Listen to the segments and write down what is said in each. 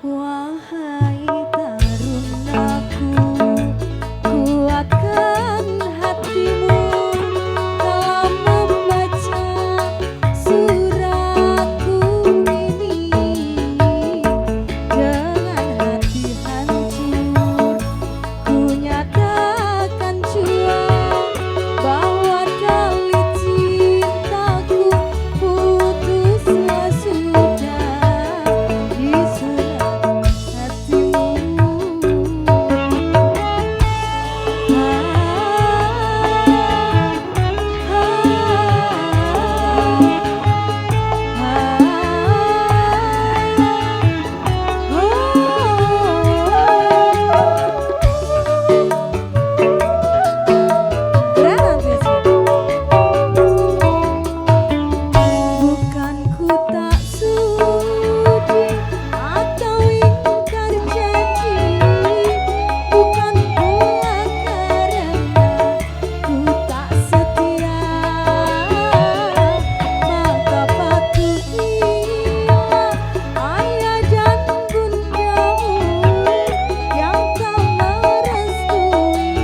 Wahai tarunaku, kuatkan hatimu dalam membaca suratku ini. Dengan hati hancur, ku nyatakan jua bahwa tali cintaku putuslah sudah di surat hatimu. Bukan ku tak sudi atau ingkar janji, bukan pula karena ku tak setia, maka patuhilah ayah dan bundamu yang tak merestui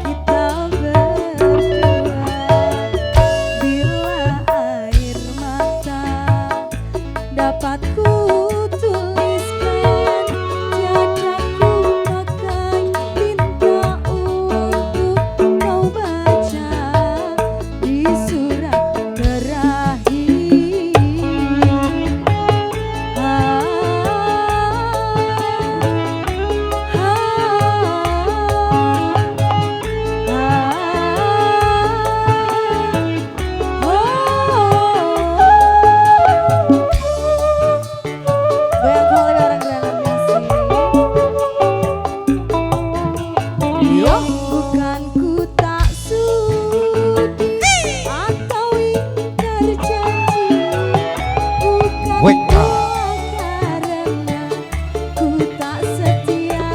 kita berdua. Bila air mata dapat ku tuliskan, tiada ku pakai tinta untuk kau baca di surat terakhir. Goyang kali orang granatnya sih. Bukan ku tak sudi atau ingkar janji, bukan pula karena ku tak setia,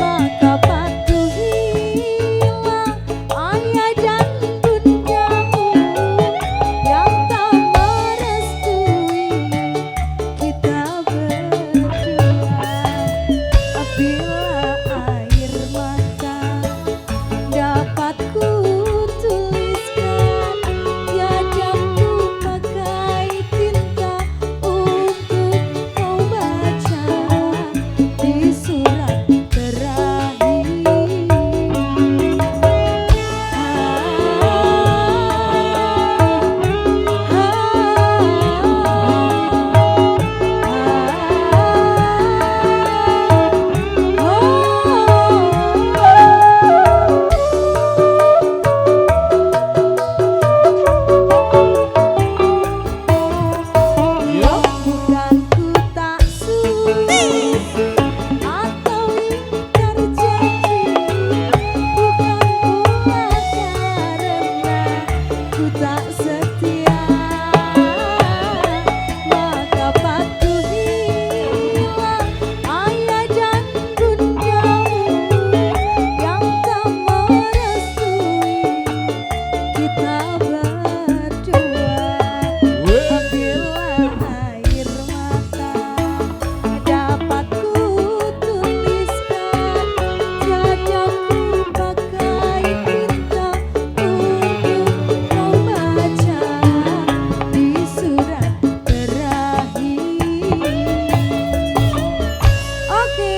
maka patuhilah ayah dan bundamu yang tak merestui kita berdua. Bila air mata dapat ku tuliskan, tiada ku pakai tinta untuk kau baca di surat terakhir. Bukan ku tak sudi atau ingkar janji, bukan pula karena ku tak setia, maka patuhilah ayah dan bundamu yang tak merestui kita berdua. Bila air mata dapat ku tuliskan, tiada ku pakai tinta untuk kau baca di surat terakhir. Oke,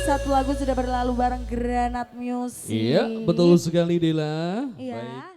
satu lagu sudah berlalu bareng Granat Music. Iya, betul sekali Dela. Iya. Baik.